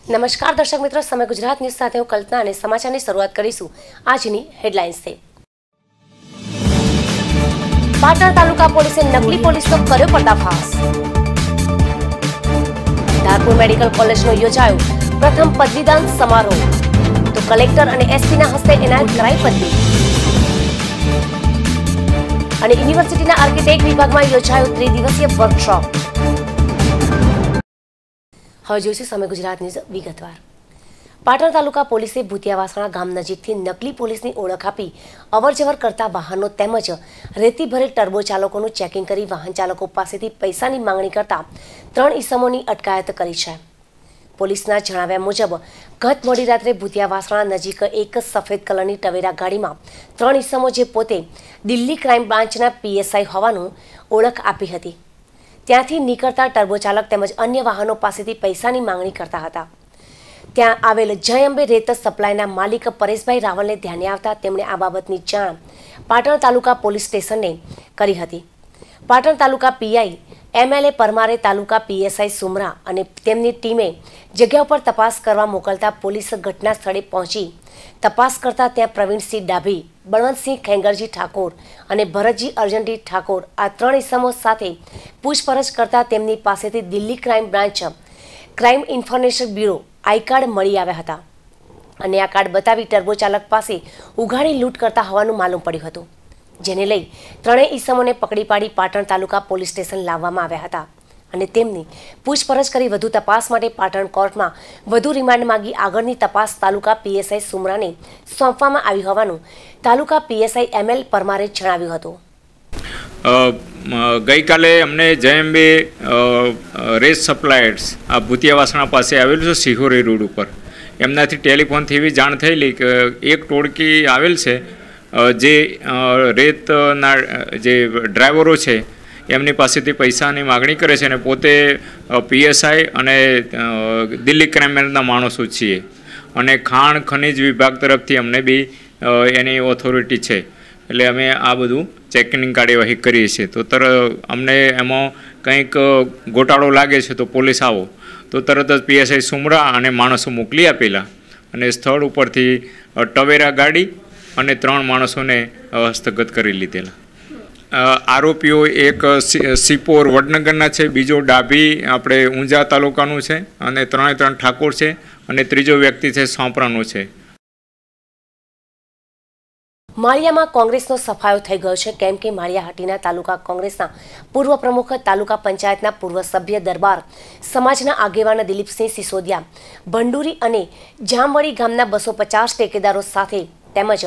નમસ્કાર દર્શક મિત્રો, સમય ગુજરાત ન્યૂઝ સાથે હું કલ્પના અને સમાચારની શરૂઆત કરીશું આજની હેડલાઇન્સથી। પાટણ તાલુકા પોલીસે નકલી પોલીસનો કર્યો પર્દાફાશ। ધારપુર મેડિકલ કોલેજનો યોજાયો પ્રથમ પદવીદાન સમારોહ, તો કલેક્ટર અને એસપીના હસ્તે એનાયત કરાઈ પદવી। અને યુનિવર્સિટીના આર્કિટેક્ટ વિભાગમાં યોજાયો ત્રિદિવસીય વર્કશોપ। હવે જોઈશું સમય ગુજરાત ન્યૂઝ વિગતવાર। પાટણ તાલુકા પોલીસે ભૂતિયાવાસણા ગામ નજીકથી નકલી પોલીસની ઓળખ આપી અવરજવર કરતા વાહનો તેમજ રેતી ભરેલ ટર્બો ચાલકોનું ચેકિંગ કરી વાહન ચાલકો પાસેથી પૈસાની માંગણી કરતા 3 ઈસમોની અટકાયત કરી છે। પોલીસના જણાવ્યા મુજબ ગત મોડી રાત્રે ભૂતિયાવાસણા નજીક એક સફેદ કલરની ટવેરા ગાડીમાં 3 ઈસમો જે પોતે દિલ્હી ક્રાઇમ બ્રાન્ચના પીએસઆઈ હોવાનું ઓળખ આપી હતી ત્યાંથી નીકળતા ટર્બો ચાલક તેમજ અન્ય વાહનો પાસેથી પૈસાની માંગણી કરતા હતા। ત્યાં આવેલ જય અંબે રેત સપ્લાયના માલિક પરેશભાઈ રાવલને ધ્યાને આવતા તેમણે આ બાબતની જાણ પાટણ તાલુકા પોલીસ સ્ટેશનને કરી હતી। પાટણ તાલુકા પીઆઈ એમએલએ પરમારે તાલુકા પીએસઆઈ સુમરા અને તેમની ટીમે જગ્યા ઉપર તપાસ કરવા મોકલતા પોલીસ ઘટના સ્થળે પહોંચી તપાસ કરતા ત્યાં પ્રવીણસિંહ ડાભી, બળવંતસિંહ ખેંગરજી ઠાકોર અને ભરતજી અર્જનજી ઠાકોર આ 3 ઈસમો સાથે પૂછપરછ કરતા તેમની પાસેથી Delhi crime branch crime information bureau I card મળી આવ્યા હતા અને આ કાર્ડ બતાવી ટર્બો ચાલક પાસે ઉઘાડી લૂંટ કરતા હોવાનું માલુમ પડ્યું હતું, જેને લઈ 3 ઈસમોને પકડી પાડી પાટણ તાલુકા પોલીસ સ્ટેશન લાવવામાં આવ્યા હતા અને તેમની પૂછપરછ કરી વધુ તપાસ માટે પાટણ કોર્ટમાં વધુ રિમાન્ડ માંગી આગળની તપાસ તાલુકા પીએસઆઈ સુમરાને સોંપવામાં આવી હોવાનું તાલુકા પીએસઆઈ એમએલ પરમારે જણાવ્યું હતું। ગઈકાલે અમને જય અંબે રેત સપ્લાયર્સ આ ભૂતિયાવાસણા પાસે આવેલું છે સિહોરી રોડ ઉપર, એમનાથી ટેલિફોનથી એવી જાણ થયેલી કે એક ટોળકી આવેલ છે જે રેતના જે ડ્રાઈવરો છે એમની પાસેથી પૈસાની માગણી કરે છે અને પોતે પીએસઆઈ અને દિલ્હી ક્રાઇમ બ્રાન્ચના માણસો છીએ અને ખાણ ખનિજ વિભાગ તરફથી અમને બી એની ઓથોરિટી છે, એટલે અમે આ બધું ચેકિંગ કાર્યવાહી કરીએ છીએ। તો અમને એમાં કંઈક ગોટાળો લાગે છે તો પોલીસ આવો તો તરત જ પીએસઆઈ સુમરા અને માણસો મોકલી આપેલા અને સ્થળ ઉપરથી ટવેરા ગાડી અને 3 માણસોને હસ્તગત કરી લીધેલા। આરોપીઓ એક સિપોર વડનગરના છે, બીજો ડાભી આપણે ઊંઝા તાલુકાનું છે અને 3 ઠાકોર છે અને ત્રીજો વ્યક્તિ છે સોંપરાનો છે। માળિયામાં કોંગ્રેસનો સફાયો થઈ ગયો છે, કેમ કે માળિયાહાટીના તાલુકા કોંગ્રેસના પૂર્વ પ્રમુખ, તાલુકા પંચાયતના પૂર્વ સભ્ય, દરબાર સમાજના આગેવાન દિલીપસિંહ સિસોદિયા, ભંડુરી અને જામવડી ગામના 250 ટેકેદારો સાથે તેમજ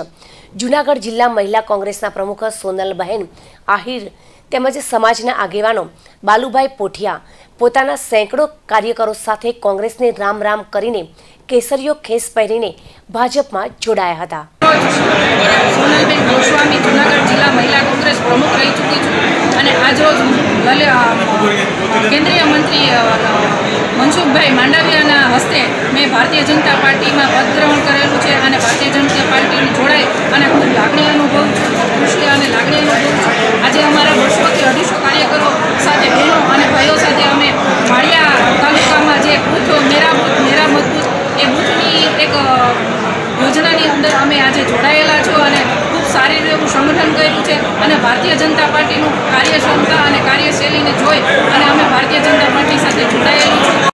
જૂનાગઢ જિલ્લા મહિલા કોંગ્રેસના પ્રમુખ સોનલબહેન આહિર તેમજ સમાજના આગેવાનો બાલુભાઈ પોઠિયા પોતાના સેંકડો કાર્યકરો સાથે કોંગ્રેસને રામ રામ કરીને કેસરીયો ખેસ પહેરીને ભાજપમાં જોડાયા હતા। સોનલબેન ગોસ્વામી જૂનાગઢ જિલ્લા મહિલા કોંગ્રેસ પ્રમુખ રહી ચૂકી છું અને આજરોજ કેન્દ્રીય મંત્રી મનસુખભાઈ માંડવિયાના હસ્તે મેં ભારતીય જનતા પાર્ટીમાં પદ ગ્રહણ કરેલું છે અને ભારતીય જનતા પાર્ટીની જોડાઈ અને ખૂબ લાગણી અનુભવું છું, ખુશી અને લાગણી અનુભવું છું। આજે અમારા વર્ષોથી 250 કાર્યકરો સાથે, બહેનો અને ભાઈઓ સાથે અમે માળિયા તાલુકામાં જે બૂથ મેરા મજબૂત એ બૂથની એક યોજનાની અંદર અમે આજે જોડાયેલા છો અને ખૂબ સારી રીતે એવું સંગઠન કર્યું છે અને ભારતીય જનતા પાર્ટીનું કાર્યક્ષમતા અને કાર્યશૈલીને જોઈ અને અમે ભારતીય જનતા પાર્ટી સાથે જોડાયેલું છે।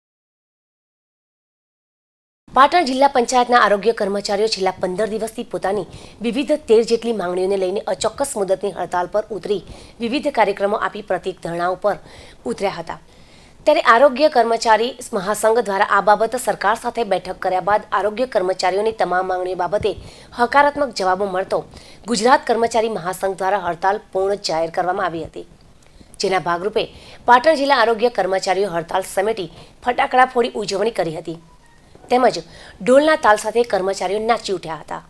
પાટણ જિલ્લા પંચાયતના આરોગ્ય કર્મચારીઓ છેલ્લા 15 દિવસથી પોતાની વિવિધ 13 જેટલી માંગણીઓને લઈને અચોક્કસ મુદતની હડતાલ પર ઉતરી વિવિધ કાર્યક્રમો આપી પ્રતિક ધરણાઓ પર ઉતર્યા હતા। ત્યારે આરોગ્ય કર્મચારી મહાસંઘ દ્વારા આ બાબત સરકાર સાથે બેઠક કર્યા બાદ આરોગ્ય કર્મચારીઓની તમામ માંગણીઓ બાબતે હકારાત્મક જવાબો મળતો ગુજરાત કર્મચારી મહાસંઘ દ્વારા હડતાલ પૂર્ણ જાહેર કરવામાં આવી હતી, જેના ભાગરૂપે પાટણ જિલ્લા આરોગ્ય કર્મચારીઓ હડતાલ સમેટી ફટાકડા ફોડી ઉજવણી કરી હતી તેમજ ઢોલના તાલ સાથે કર્મચારીઓ નાચી ઉઠ્યા હતા।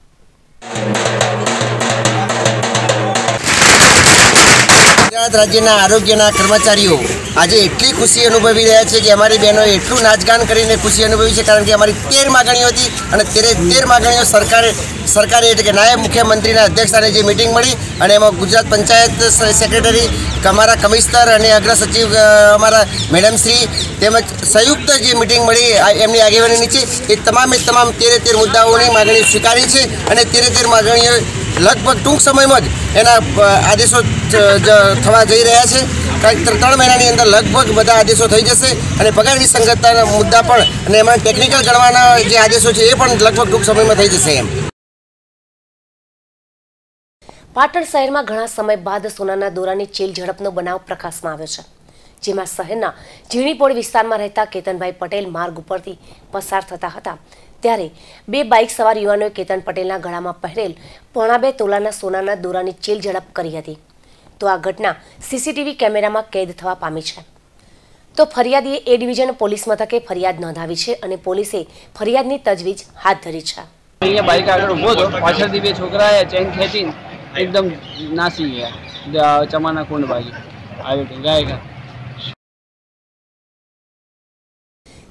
ગુજરાત રાજ્યના આરોગ્યના કર્મચારીઓ આજે એટલી ખુશી અનુભવી રહ્યા છે કે અમારી બહેનોએ એટલું નાચગાન કરીને ખુશી અનુભવી છે, કારણ કે અમારી 13 માગણીઓ હતી અને 13 માગણીઓ સરકારે એટલે કે નાયબ મુખ્યમંત્રીના અધ્યક્ષસ્થાને જે મિટિંગ મળી અને એમાં ગુજરાત પંચાયત સેક્રેટરી, અમારા કમિશનર અને અગ્ર સચિવ અમારા મેડમશ્રી તેમજ સંયુક્ત જે મિટિંગ મળી એમની આગેવાની નીચે એ તમામ 13 મુદ્દાઓની માગણી સ્વીકારી છે અને 13 માગણીઓ લગભગ ટૂંક સમયમાં જ એના આદેશો થવા જઈ રહ્યા છે. 3 મહિનાની અંદર લગભગ બધા આદેશો થઈ જશે અને પગાર વિસંગતતાના મુદ્દા પણ અને એમાં ટેકનિકલ ગણવાના જે આદેશો છે એ પણ લગભગ ટૂંક સમયમાં થઈ જશે. એમ પાટણ શહેરમાં ઘણા સમય બાદ સોનાના દોરાની ચેલ ઝડપનો બનાવ પ્રકાશમાં આવ્યો છે, જેમાં શહેરના ઝીણીપોળ વિસ્તારમાં રહેતા કેતનભાઈ પટેલ માર્ગ ઉપરથી પસાર થતા હતા ત્યારે 2 બાઇક સવાર યુવાનોએ કેતન પટેલના ગળામાં પહેરેલ 2.5 તોલાના સોનાના દોરાની ચેલ ઝડપ કરી હતી. તો આ ઘટના સીસીટીવી કેમેરામાં કેદ થવા પામી છે. તો ફરિયાદીએ એ ડિવિઝન પોલીસ મથકે ફરિયાદ નોંધાવી છે અને પોલીસે ફરિયાદની તજવીજ હાથ ધરી છે. અહીંયા બાઇક આગળ ઊભો હતો, પાછળથી 2 છોકરાએ ચેન ખેંચીને એકદમ નાસી ગયા ચમાના કુંડ બાજુ આવી ગયા.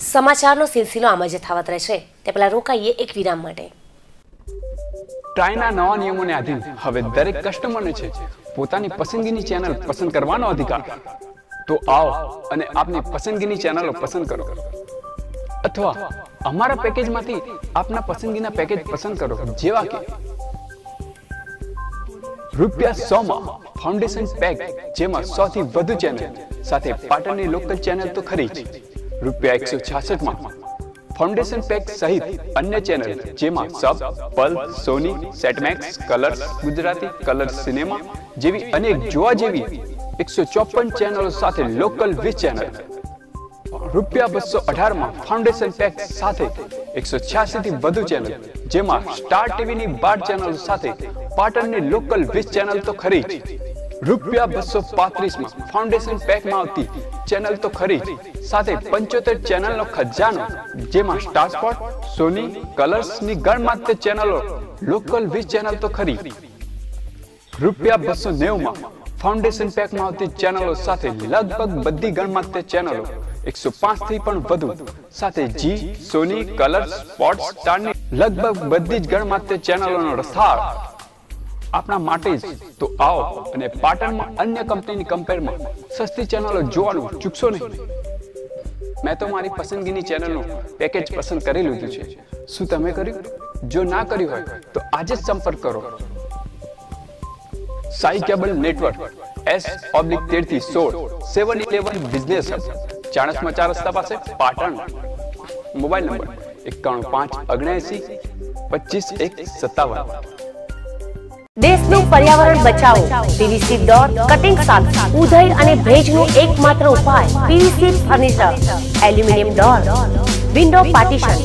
સમાચારનો સિલસિલો આમ જ યથાવત રહેશે તે પહેલા રોકાઈએ એક વિરામ માટે. ટ્રાયના નવા નિયમોને આધીન હવે દરેક કસ્ટમરને છે પોતાની પસંદગીની ચેનલ પસંદ કરવાનો અધિકાર. તો આવો અને આપની પસંદગીની ચેનલો પસંદ કરો અથવા અમારા પેકેજમાંથી આપના પસંદગીના પેકેજ પસંદ કરો, જેવા કે ₹100 માં ફાઉન્ડેશન પેક, જેમાં 100 થી વધુ ચેનલ સાથે પાટણની લોકલ ચેનલ તો ખરી જ. ₹166 માં ફાઉન્ડેશન પેક સહિત અન્ય ચેનલ, જેમાં સબ, પલ, સોની, સેટમેક્સ, કલર્સ ગુજરાતી, કલર્સ સિનેમા જેવી અનેક જોવા જેવી 154 ચેનલો સાથે લોકલ 20 ચેનલ. ₹218 માં ફાઉન્ડેશન પેક સાથે 186 થી વધુ ચેનલ, જેમાં સ્ટાર ટીવીની 12 ચેનલો સાથે પાટણની લોકલ 20 ચેનલ તો ખરી જ. ₹235 માં ફાઉન્ડેશન પેકમાં આવતી ચેનલ તો ખરી જ સાથે 75 ચેનલનો ખજાનો, જેમાં સ્ટાર સ્પોર્ટ, સોની, કલર્સની ગણમાત્ર ચેનલો લોકલ 20 ચેનલ તો ખરી. ₹290 માં ફાઉન્ડેશન પેકમાં આવતી ચેનલો સાથે લગભગ બધી ગણમાત્ર ચેનલો 105 થી પણ વધુ સાથે જી, સોની, કલર્સ, સ્પોર્ટ સ્ટારની લગભગ બધી જ ગણમાત્ર ચેનલોનો રસાળ આપણા માટે જ. તો આવો અને પાટણમાં અન્ય કંપનીની કમ્પેરમાં સસ્તી ચેનલો જોવાનું ચૂકશો નહીં. મેં તો મારી પસંદગીની ચેનલનું પેકેજ પસંદ કરી લીધું છે. શું તમે કર્યું? જો ના કર્યું હોય તો આજે જ સંપર્ક કરો. સાઈ કેબલ નેટવર્ક S/13 થી 16 711 બિઝનેસ હબ, ચાણસ્મા 4 રસ્તા પાસે, પાટણ. મોબાઈલ નંબર 9157 દેશનું પર્યાવરણ બચાવો. પીવીસી ડોર કટિંગ સાથે ઉધઈ અને ભેજનું એકમાત્ર ઉપાય PVC furniture, aluminium door, window partition,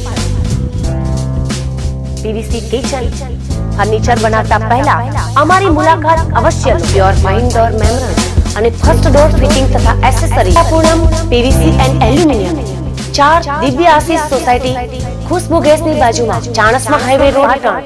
PVC kitchen. Furniture બનાવતા પહેલા અમારી મુલાકાત અવશ્ય લો. પ્યોર ફાઇન ડોર મેમ્બ્રેન અને ફર્સ્ટ ડોર ફિટિંગ તથા accessory Poonam PVC and aluminium. 4 દિવ્ય આશીષ સોસાયટી, ખુશ્બુ ગેસની બાજુમાં, Chanasma highway road, Patan.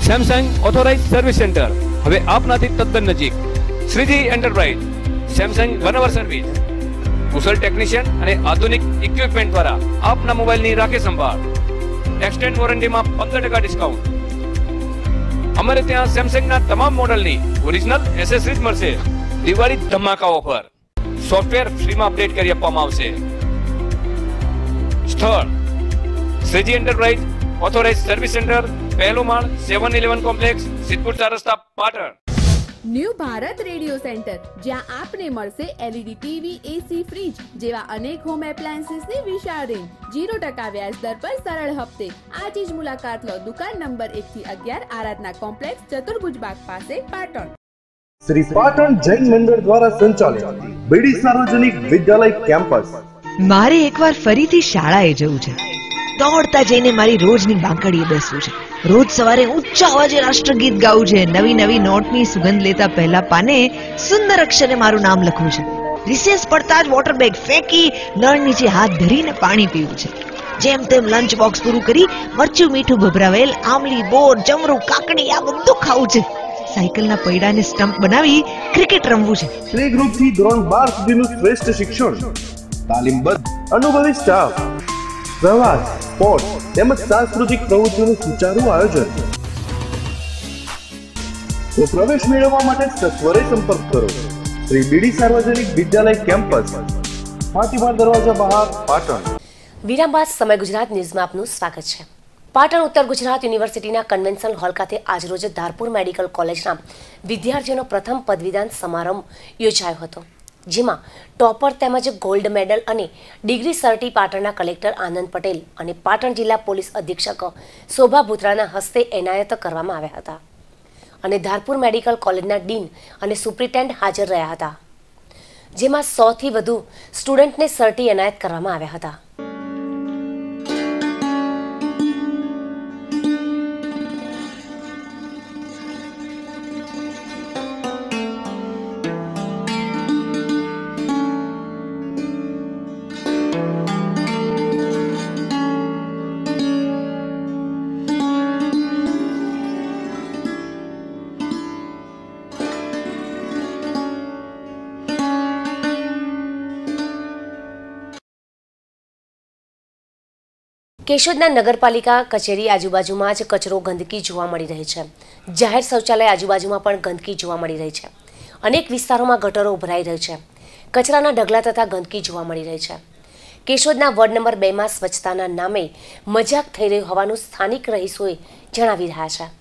Samsung authorise service centre હવે આપનાથી તદ્દન નજીક. શ્રીજી એન્ટરપ્રાઇઝ સેમસંગ 1 અવર સર્વિસ, કુશળ ટેકનિશિયન અને આધુનિક ઇક્વિપમેન્ટ દ્વારા આપના મોબાઈલની રાખે સંભાળ. Extend વોરંટીમાં 15% discount. અમારે ત્યાં સેમસંગના તમામ મોડલની ઓરિજિનલ એસેસરીઝ મળશે. દિવાળી ધમાકા ઓફર. સોફ્ટવેર ફ્રીમાં અપડેટ કરી આપવામાં આવશે. સ્થળ Shriji enterprise authorise service centre, પહેલો માળ, 7-11 કોમ્પ્લેક્સ, સિદ્ધપુર 4 રસ્તા, Patan. New Bharat radio centre, જ્યાં આપને મળશે LED ટીવી, AC, ફ્રીજ જેવા અનેક હોમ એપ્લાયન્સીસની વિશાળ રેન્જ, 0% વ્યાજ દર પર સરળ હપ્તે. આજે જ મુલાકાત લો. દુકાન નંબર 1 થી 11, આરાધના કોમ્પ્લેક્સ, ચતુર્ભુજ બાગ પાસે, પાટણ. શ્રી પાટણ જૈન મંડળ દ્વારા સંચાલિત બીડી સાર્વજનિક વિદ્યાલય કેમ્પસ. મારે એકવાર ફરીથી શાળાએ જવું છે. દોડતા જઈને મારી રોજની બાંકડીએ બેસવું છે. રોજ સવારે ઊંચા અવાજે રાષ્ટ્રગીત ગાવું છે. નવી નવી નોટની સુગંધ લેતા પહેલા પાને સુંદર અક્ષરે મારું નામ લખવું છે. રિસેસ પડતા જ વોટર બેગ ફેંકી નળ નીચે હાથ ધરીને પાણી પીવું છે. જેમ તેમ લંચ બોક્સ પૂરું કરી મરચું મીઠું ભભરાવેલ આમલી, બોર, જમરૂ, કાકડી આ બધું ખાવું છે. સાયકલના પૈડાને સ્ટમ્પ બનાવી ક્રિકેટ રમવું છે. પ્લે ગ્રુપ થી ધોરણ 12 સુધીનું શ્રેષ્ઠ શિક્ષણ, તાલીમબદ્ધ અનુભવી સ્ટાફ, પ્રવાસ, સ્પોર્ટ્સ તેમજ સાંસ્કૃતિક પ્રવૃત્તિઓનું સુચારું આયોજન. તો પ્રવેશ મેળવવા માટે સત્વરે સંપર્ક કરો. શ્રી બીડી સાર્વજનિક વિદ્યાલય કેમ્પસ, ફાતિમા દરવાજા બહાર, પાટણ. વિરામ બાદ સમય ગુજરાત ન્યૂઝમાં આપનું સ્વાગત છે. પાટણ ઉત્તર ગુજરાત યુનિવર્સિટીના કન્વેન્શન હોલ ખાતે આજરોજ ધારપુર મેડિકલ કોલેજના વિદ્યાર્થીઓનો પ્રથમ પદવીદાન સમારંભ યોજાયો હતો, જેમાં ટોપર તેમજ ગોલ્ડ મેડલ અને ડિગ્રી સર્ટી પાટણના કલેક્ટર આનંદ પટેલ અને પાટણ જિલ્લા પોલીસ અધિક્ષક શોભા ભૂતરાના હસ્તે એનાયત કરવામાં આવ્યા હતા અને ધારપુર મેડિકલ કોલેજના ડીન અને સુપ્રિન્ટેન્ડન્ટ હાજર રહ્યા હતા, જેમાં 100થી વધુ સ્ટુડન્ટને સર્ટી એનાયત કરવામાં આવ્યા હતા. કેશોદના નગરપાલિકા કચેરી આજુબાજુમાં જ કચરો, ગંદકી જોવા મળી રહી છે. જાહેર શૌચાલય આજુબાજુમાં પણ ગંદકી જોવા મળી રહી છે. અનેક વિસ્તારોમાં ગટરો ઉભરાઈ રહી છે. કચરાના ઢગલા તથા ગંદકી જોવા મળી રહી છે. કેશોદના વોર્ડ નંબર 2માં સ્વચ્છતાના નામે મજાક થઈ રહ્યું હોવાનું સ્થાનિક રહીશોએ જણાવી રહ્યા છે.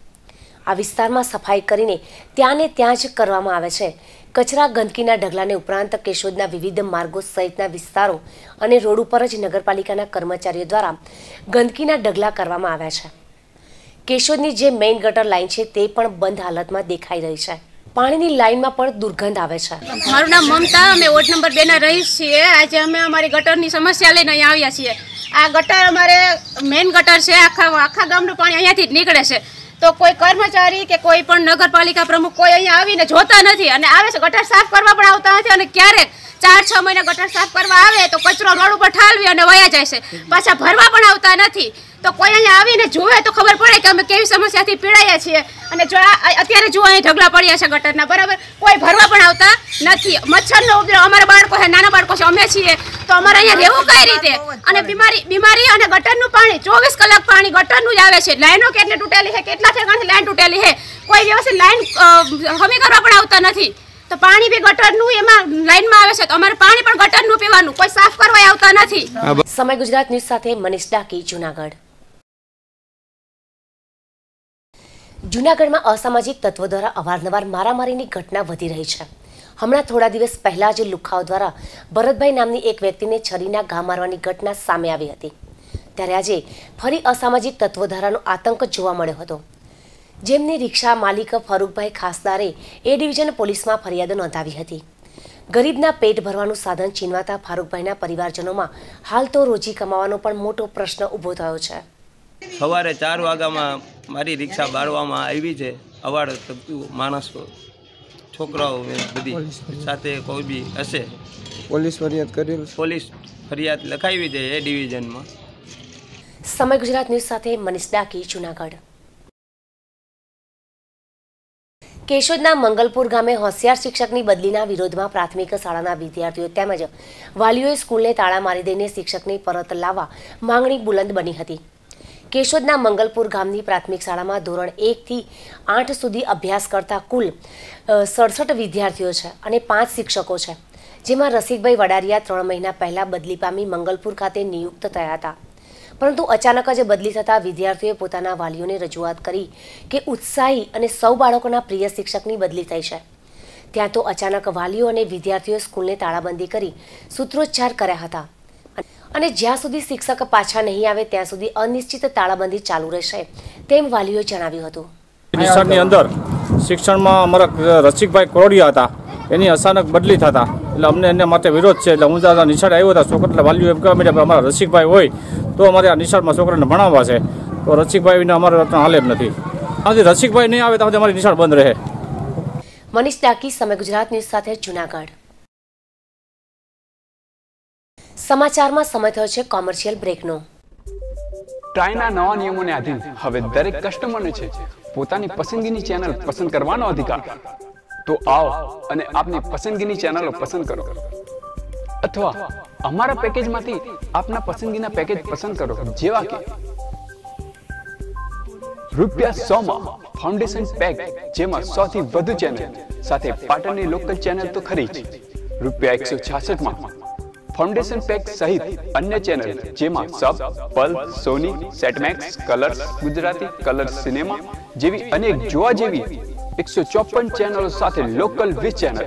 આ વિસ્તારમાં સફાઈ કરીને ત્યાં ને ત્યાં જ કરવામાં આવે છે. કચરા, ગંદકીના ઢગલાને ઉપરાંત કેશોદના વિવિધ માર્ગો સહિતના વિસ્તારો અને રોડ ઉપર જ નગરપાલિકાના કર્મચારીઓ દ્વારા ગંદકીના ઢગલા કરવામાં આવ્યા છે. કેશોદની જે મેઇન ગટર લાઇન છે તે પણ બંધ હાલતમાં દેખાઈ રહી છે. પાણીની લાઇનમાં પણ દુર્ગંધ આવે છે. મારું નામ મમતા, અમે વોર્ડ નંબર 2 ના રહીશ છીએ. આજે અમે અમારી ગટરની સમસ્યા લઈને અહીંયા આવ્યા છીએ. આ ગટર અમારે મેઇન ગટર છે, આખા ગામનું પાણી અહીંયાથી જ નીકળે છે. તો કોઈ કર્મચારી કે કોઈ પણ નગરપાલિકા પ્રમુખ કોઈ અહીંયા આવીને જોતા નથી અને આવે છે, ગટર સાફ કરવા પણ આવતા નથી. અને ક્યારેક 4-6 મહિના ગટર સાફ કરવા આવે તો કચરો રોડ ઉપર ઠાલવી અને વયા જાય છે. પાછા ભરવા પણ આવતા નથી. તો કોઈ અહીંયા આવીને જોવે તો ખબર પડે કે અમે કેવી સમસ્યાથી પીડાયા છીએ. અને જો અત્યારે જો અહીં ઢગલા પડ્યા છે ગટરના, બરાબર, કોઈ ભરવા પણ આવતા નથી. મચ્છરનો ઉપદ્રવ, અમારા બાળકો છે, નાના બાળકો છે, અમે છીએ, તો અમારે અહીંયા રહેવું કઈ રીતે? અને બીમારી અને ગટરનું પાણી 24 કલાક પાણી ગટરનું જ આવે છે. લાઈનો કેટલી તૂટેલી છે, કેટલા ઠેકાણથી લાઈન તૂટેલી છે, કોઈ વ્યવસ્થિત લાઈન હમી કરવા પણ આવતા નથી. તો પાણી બી ગટરનું એમાં લાઈનમાં આવે છે, તો અમારે પાણી પણ ગટરનું પીવાનું, કોઈ સાફ કરવા આવતા નથી. સમય ગુજરાત ન્યૂઝ સાથે મનીષ ડાકી, જૂનાગઢ. જૂનાગઢમાં અસામાજિક તત્વો દ્વારા અવારનવાર મારામારીની ઘટના વધી રહી છે. હમણાં થોડા દિવસ પહેલા જ લુખાઓ દ્વારા ભરતભાઈ નામની એક વ્યક્તિને છરીના ઘા મારવાની ઘટના સામે આવી હતી. ત્યારે આજે ફરી અસામાજિક તત્વો દ્વારાનો આતંક જોવા મળ્યો હતો, જેમની રિક્ષા માલિક ફરૂકભાઈ ખાસદારે એ ડિવિઝન પોલીસમાં ફરિયાદ નોંધાવી હતી. ગરીબના પેટ ભરવાનું સાધન છીનવાતા ફારૂકભાઈના પરિવારજનોમાં હાલ તો રોજી કમાવાનો પણ મોટો પ્રશ્ન ઊભો થયો છે. સવારે 4 વાગ્યામાં મારી રિક્ષા બાળવામાં આવી છે. અવાડ માણસ, છોકરાઓ બધી સાથે કોઈ બી હશે. પોલીસ ફરિયાદ લખાવી છે એ ડિવિઝનમાં. સમય ગુજરાત ન્યૂઝ સાથે મનીષ ડાકી, જૂનાગઢ. કેશોદના મંગલપુર ગામે હોશિયાર શિક્ષકની બદલીના વિરોધમાં પ્રાથમિક શાળાના વિદ્યાર્થીઓ તેમજ વાલીઓએ સ્કૂલને તાળા મારી દઈને શિક્ષકને પરત લાવવા માંગણી બુલંદ બની હતી. કેશોદના મંગલપુર ગામની પ્રાથમિક શાળામાં ધોરણ 1 થી 8 સુધી અભ્યાસ કરતા કુલ 67 વિદ્યાર્થીઓ છે અને 5 શિક્ષકો છે, જેમાં રસિકભાઈ વડારિયા 3 મહિના પહેલા બદલી પામી મંગલપુર ખાતે નિયુક્ત થયા હતા, પરંતુ અચાનક જ બદલી થતાં વિદ્યાર્થીઓએ પોતાના વાલીઓને રજૂઆત કરી કે ઉત્સાહી અને સૌ બાળકોના પ્રિય શિક્ષકની બદલી થઈ છે. ત્યાં તો અચાનક વાલીઓ અને વિદ્યાર્થીઓએ સ્કૂલને તાળાબંધી કરી સૂત્રોચ્ચાર કર્યા હતા અને જ્યાં સુધી શિક્ષક પાછા નહીં આવે ત્યાં સુધી અનિશ્ચિત તાળાબંધી ચાલુ રહેશે તેમ વાલીઓએ જણાવ્યું હતું. નિશાળની અંદર શિક્ષણમાં અમારા રસિકભાઈ કોરડિયા હતા, એની અચાનક બદલી થતા એટલે અમને એને માટે વિરોધ છે. એટલે હું દાદા નિશાળે આવ્યો હતા, છોકરા વાલીઓ એમ કહેવા માંડ્યા અમારા રસિકભાઈ હોય તો અમારે આ નિશાળમાં છોકરાને ભણાવવા છે, તો રસિકભાઈને અમારે હાલે જ નથી. આથી રસિકભાઈ નહીં આવે તો અમારી નિશાળ બંધ રહે. મનીષ ડાકી, સમય ગુજરાત ન્યૂઝ સાથે જૂનાગઢ. સમાચારમાં સમય થયો છે કોમર્શિયલ બ્રેકનો. ટ્રાયના નવા નિયમોને આધીન હવે દરેક કસ્ટમરને છે પોતાની પસંદગીની ચેનલ પસંદ કરવાનો અધિકાર. તો આવો અને આપની પસંદગીની ચેનલો પસંદ કરો, અથવા અમારા પેકેજમાંથી આપના પસંદગીના પેકેજ પસંદ કરો, જેવા કે ₹100 માં ફાઉન્ડેશન પેક, જેમાં 100 થી વધુ ચેનલ સાથે પાટણની લોકલ ચેનલ તો ખરી જ. ₹166 માં ફાઉન્ડેશન પેક સહિત અન્ય ચેનલ જેમાં સબ, પલ, સોની, સેટમેક્સ, કલર્સ ગુજરાતી, કલર્સ સિનેમા જેવી અનેક જોવા જેવી 154 ચેનલો સાથે લોકલ 20 ચેનલ.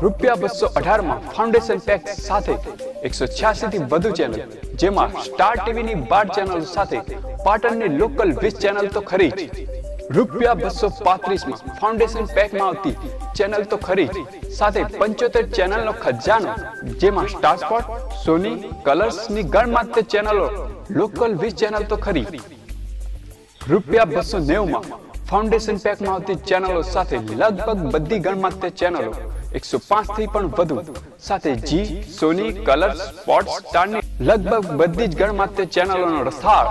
₹218 માં ફાઉન્ડેશન પેક સાથે 186 થી વધુ ચેનલ જેમાં સ્ટાર ટીવીની 12 ચેનલો સાથે પાટણની લોકલ 20 ચેનલ તો ખરી જ. ₹235 માં ફાઉન્ડેશન પેકમાં આવતી ચેનલ તો ખરી જ સાથે 75 ચેનલનો ખજાનો જેમાં સ્ટાર સ્પોર્ટ, સોની, કલર્સની ગણમાત્ર ચેનલો લોકલ 20 ચેનલ તો ખરી. ₹290 માં ફાઉન્ડેશન પેકમાં આવતી ચેનલો સાથે લગભગ બધી ગણમાત્ર ચેનલો 105 થી પણ વધુ સાથે જી, સોની, કલર્સ, સ્પોર્ટ્સ, સ્ટારની લગભગ બધી જ ગણમાત્ર ચેનલોનો રસાળ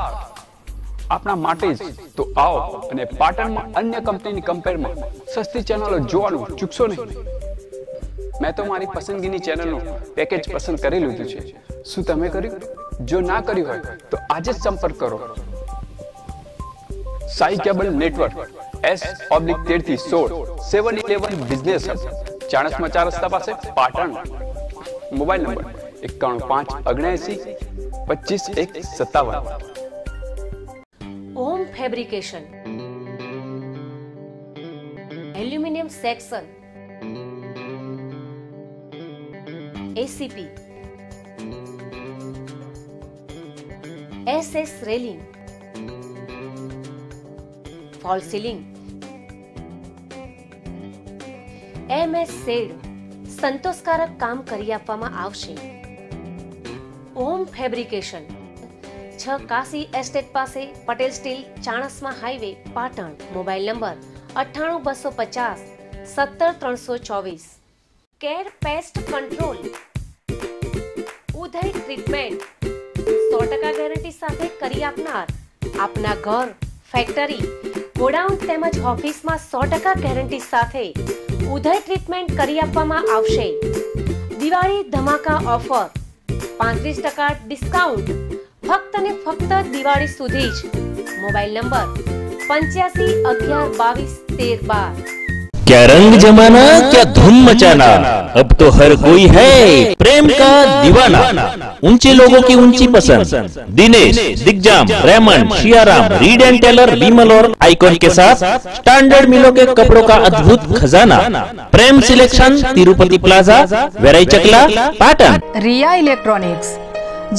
આપણા માટે જ. તો આવો અને પાટણમાં અન્ય કંપનીની કમ્પેરમાં સસ્તી ચેનલો જોવાનું ચૂકશો નહીં. મેં તો મારી પસંદગીની ચેનલનું પેકેજ પસંદ કરી લીધું છે. શું તમે કર્યું? જો ના કર્યું હોય તો આજે જ સંપર્ક કરો. સાઈ કેબલ નેટવર્ક, S/13 થી 16, 711 બિઝનેસ હબ, ચાણસ્મા 4 રસ્તા પાસે, Patan. Mobile number 9157 Om fabrication, aluminium section, ACP, SS railing, fall ceiling, MS shed સંતોષકારક કામ કરી આપવામાં આવશે. ઓમ ફેબ્રિકેશન, 6 કાશી એસ્ટેટ પાસે, Patel steel, Chanasma highway, Patan. Mobile number 98 250 17 324. Care pest control, Uday treatment 100% guarantee સાથે કરી આપનાર. આપના ઘર, ફેક્ટરી, ગોડાઉન તેમજ ઓફિસમાં 100% ગેરંટી સાથે ઉદય ટ્રીટમેન્ટ કરી આપવામાં આવશે. દિવાળી ધમાકા ઓફર, 35% ડિસ્કાઉન્ટ ફક્ત ને ફક્ત દિવાળી સુધી જ. Mobile number 85 11 22 13 12. क्या रंग जमाना, क्या धूम मचाना, अब तो हर कोई है प्रेम का दीवाना. ऊंचे लोगों की ऊंची पसंद, Dinesh, Digjam, Raymond, Siyaram, Reid and Taylor, Vimal और आइकॉन के साथ स्टैंडर्ड मिलों के कपड़ों का अद्भुत खजाना. प्रेम सिलेक्शन, तिरुपति प्लाजा, वेराई चकला, पाटन. रिया इलेक्ट्रॉनिक्स,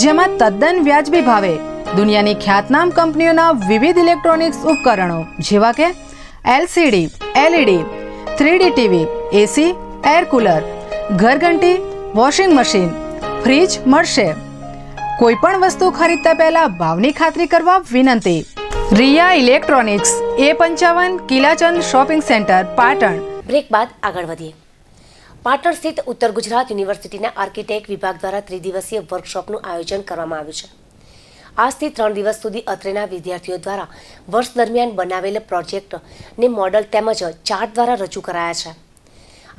જેમાં તદ્દન વ્યાજબી ભાવે દુનિયાની ખ્યાતનામ કંપનીઓના વિવિધ ઇલેક્ટ્રોનિક્સ ઉપકરણો જેવા કે LCD, LED, 3D TV, AC, air cooler, ઘરઘંટી, વોશિંગ મશીન, ફ્રીજ મળશે. કોઈ પણ વસ્તુ ખરીદતા પહેલા ભાવની ખાતરી કરવા વિનંતી. Riya electronics, A55 Kilachand shopping centre, Patan. Break બાદ આગળ વધીએ. પાટણ સ્થિત ઉત્તર ગુજરાત યુનિવર્સિટીના આર્કિટેક્ટ વિભાગ દ્વારા ત્રિદિવસીય વર્કશોપનું આયોજન કરવામાં આવ્યું છે. આજથી 3 દિવસ સુધી અત્રેના વિદ્યાર્થીઓ દ્વારા વર્ષ દરમિયાન બનાવેલ પ્રોજેક્ટ ને મોડલ તેમજ ચાર્ટ દ્વારા રજૂ કરાયા છે.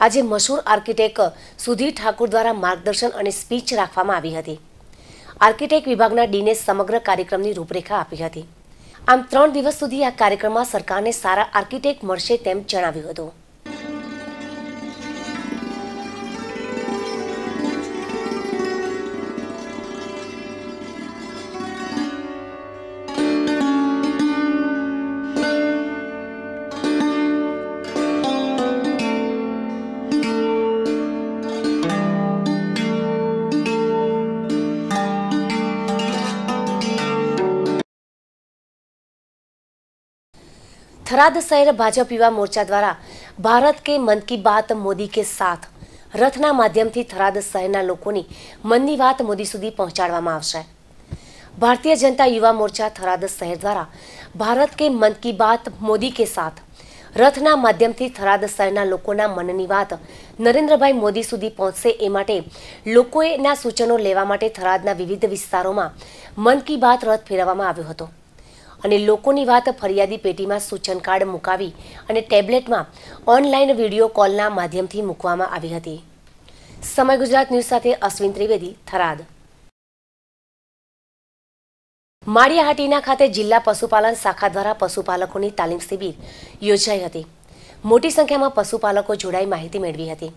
આજે મશહૂર આર્કિટેક્ટ સુધીર ઠાકુર દ્વારા માર્ગદર્શન અને સ્પીચ રાખવામાં આવી હતી. આર્કિટેક્ટ વિભાગના ડીને સમગ્ર કાર્યક્રમની રૂપરેખા આપી હતી. આમ 3 દિવસ સુધી આ કાર્યક્રમમાં સરકારને સારા આર્કિટેક્ટ મળશે તેમ જણાવ્યું હતું. થરાદ શહેર ભાજપ યુવા મોરચા દ્વારા ભારત કે મન કી બાત મોદી કે સાથ રથના માધ્યમથી થરાદ શહેરના લોકોની મનની વાત મોદી સુધી પહોંચાડવામાં આવશે. ભારતીય જનતા યુવા મોરચા થરાદ શહેર દ્વારા ભારત કે મન કી બાત મોદી કે સાથ રથના માધ્યમથી થરાદ શહેરના લોકોના મનની વાત નરેન્દ્રભાઈ મોદી સુધી પહોંચશે એ માટે લોકોના સૂચનો લેવા માટે થરાદના વિવિધ વિસ્તારોમાં મન કી બાત રથ ફેરવવામાં આવ્યો હતો અને લોકોની વાત ફરિયાદી પેટીમાં સૂચન કાર્ડ મુકાવી અને ટેબ્લેટમાં ઓનલાઈન વિડીયો કોલના માધ્યમથી મૂકવામાં આવી હતી. સમય ગુજરાત ન્યૂઝ સાથે અશ્વિન ત્રિવેદી, થરાદ. માળિયાહાટીના ખાતે જિલ્લા પશુપાલન શાખા દ્વારા પશુપાલકોની તાલીમ શિબિર યોજાઈ હતી. મોટી સંખ્યામાં પશુપાલકો જોડાઈ માહિતી મેળવી હતી.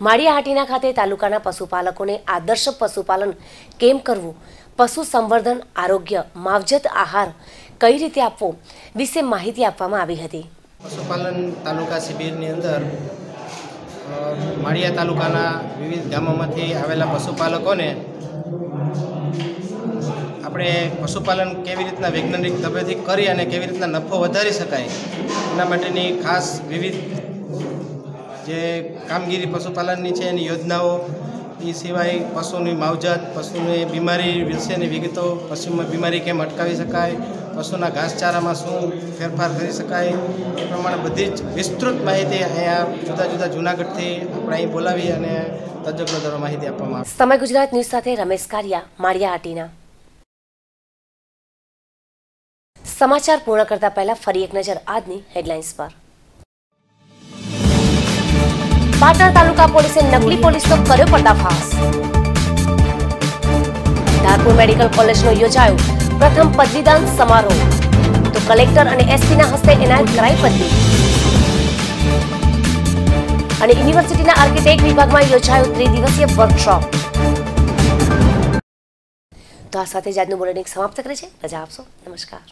માળિયાહાટીના ખાતે તાલુકાના પશુપાલકોને આદર્શ પશુપાલન કેમ કરવું, પશુ સંવર્ધન, આરોગ્ય, માવજત આહાર કઈ રીતે આપવો વિશે માહિતી આપવામાં આવી હતી. પશુપાલન તાલુકા શિબિરની અંદર માળિયા તાલુકાના વિવિધ ગામોમાંથી આવેલા પશુપાલકોને આપણે પશુપાલન કેવી રીતના વૈજ્ઞાનિક ઢબેથી કરી અને કેવી રીતના નફો વધારી શકાય એના માટેની ખાસ વિવિધ જે કામગીરી પશુપાલનની છે એની યોજનાઓ, એ સિવાય પશુની માવજત, પશુની બીમારી વિશેની વિગતો, પશુમાં બીમારી કેમ અટકાવી શકાય, પશુના ઘાસચારામાં શું ફેરફાર કરી શકાય એ પ્રમાણે બધી જ વિસ્તૃત માહિતી અહીંયા જુદા જુદા જૂનાગઢથી આપણે અહીં બોલાવી અને તજજ્ઞો દ્વારા માહિતી આપવામાં આવે. સમય ગુજરાત ન્યૂઝ સાથે રમેશ કારિયા, માળિયાહાટીના. સમાચાર પૂર્ણ કરતા પહેલા ફરી એક નજર આજની હેડલાઇન્સ પર. પાટણ તાલુકા પોલીસે નકલી પોલીસનો કર્યો પર્દાફાશ. ધારપુર મેડિકલ કોલેજનો યોજાયો પ્રથમ પદવીદાન સમારોહ, તો કલેક્ટર અને એસપીના હસ્તે એનાયત કરાઈ પદવી. અને યુનિવર્સિટીના આર્કિટેક્ટ વિભાગમાં યોજાયો ત્રિદિવસીય વર્કશોપ. તો આ સાથે જ આજનું બુલેટિન સમાપ્ત કરે છે. રજા આપશો. નમસ્કાર.